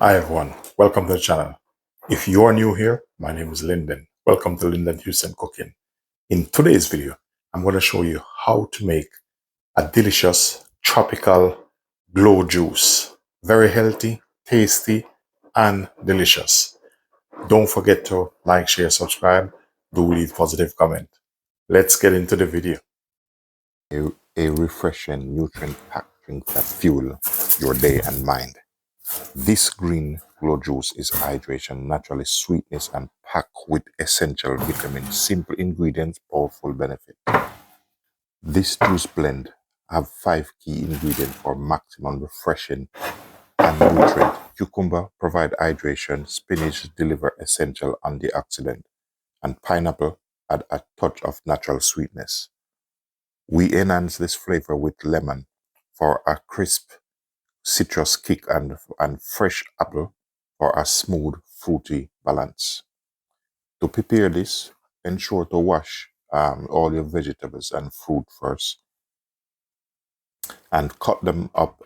Hi everyone, welcome to the channel. If you are new here, my name is Lyndon. Welcome to Lyndon Houston Cooking. In today's video, I'm going to show you how to make a delicious tropical glow juice. Very healthy, tasty, and delicious. Don't forget to like, share, subscribe. Do leave positive comment. Let's get into the video. A refreshing, nutrient-packed drink that fuel your day and mind. This green glow juice is hydration, naturally sweetness, and packed with essential vitamins. Simple ingredients, powerful benefit. This juice blend have 5 key ingredients for maximum refreshing and nutrient. Cucumber provide hydration, spinach deliver essential antioxidant, and pineapple add a touch of natural sweetness. We enhance this flavor with lemon for a crisp citrus kick and fresh apple for a smooth fruity balance. To prepare this, ensure to wash all your vegetables and fruit first and cut them up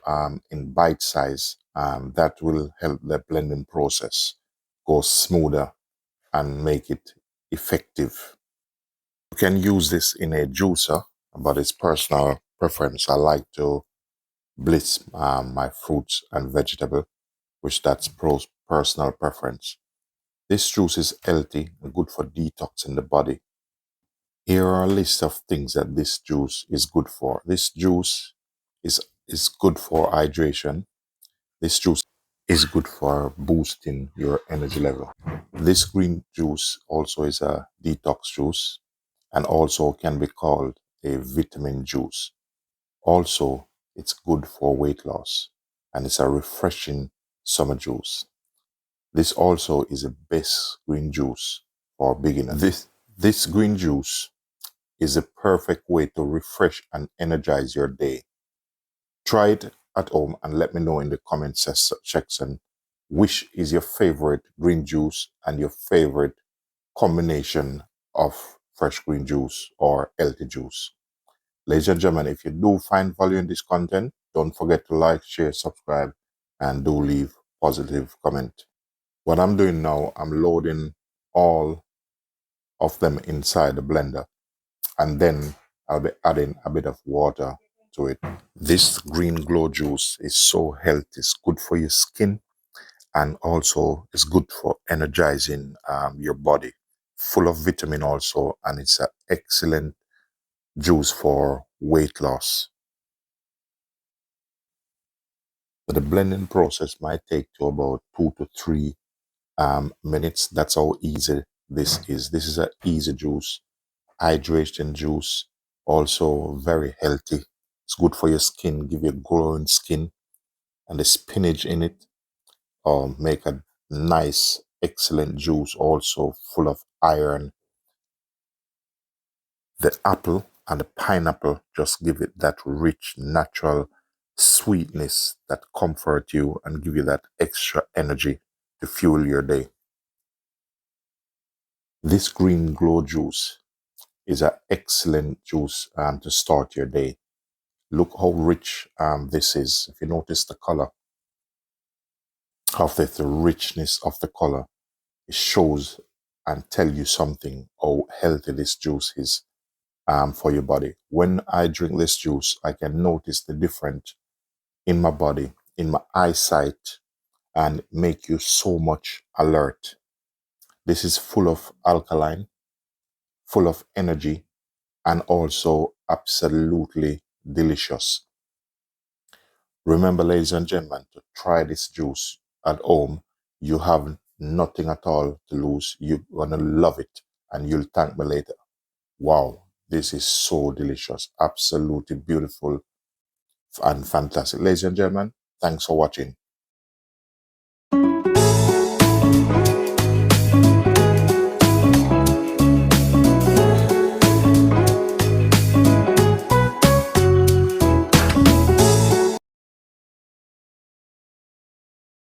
in bite size. That will help the blending process go smoother and make it effective. You can use this in a juicer, but it's personal preference. I like to blitz my fruits and vegetable, which that's personal preference. This juice is healthy and good for detoxing the body. Here are a list of things that this juice is good for. This juice is good for hydration. This juice is good for boosting your energy level. This green juice also is a detox juice and also can be called a vitamin juice. Also, it's good for weight loss and it's a refreshing summer juice. This also is a best green juice for beginners. This green juice is a perfect way to refresh and energize your day. Try it at home and let me know in the comment section which is your favorite green juice and your favorite combination of fresh green juice or healthy juice. Ladies and gentlemen, if you do find value in this content, don't forget to like, share, subscribe, and do leave positive comment. What I'm doing now, I'm loading all of them inside the blender, and then I'll be adding a bit of water to it. This green glow juice is so healthy. It's good for your skin, and also it's good for energizing your body. Full of vitamin also, and it's an excellent juice for weight loss. But the blending process might take to about 2 to 3 minutes. That's how easy this is. This is an easy juice, hydration juice, also very healthy. It's good for your skin, give you glowing skin, and the spinach in it make a nice, excellent juice, also full of iron. The apple and the pineapple just give it that rich, natural sweetness that comfort you and give you that extra energy to fuel your day. This green glow juice is an excellent juice to start your day. Look how rich this is. If you notice the color of the richness of the color, it shows and tell you something how healthy this juice is for your body. When I drink this juice, I can notice the difference in my body, in my eyesight, and make you so much alert. This is full of alkaline, full of energy, and also absolutely delicious. Remember, ladies and gentlemen, to try this juice at home. You have nothing at all to lose. You're going to love it and you'll thank me later. Wow, this is so delicious. Absolutely beautiful and fantastic. Ladies and gentlemen, thanks for watching.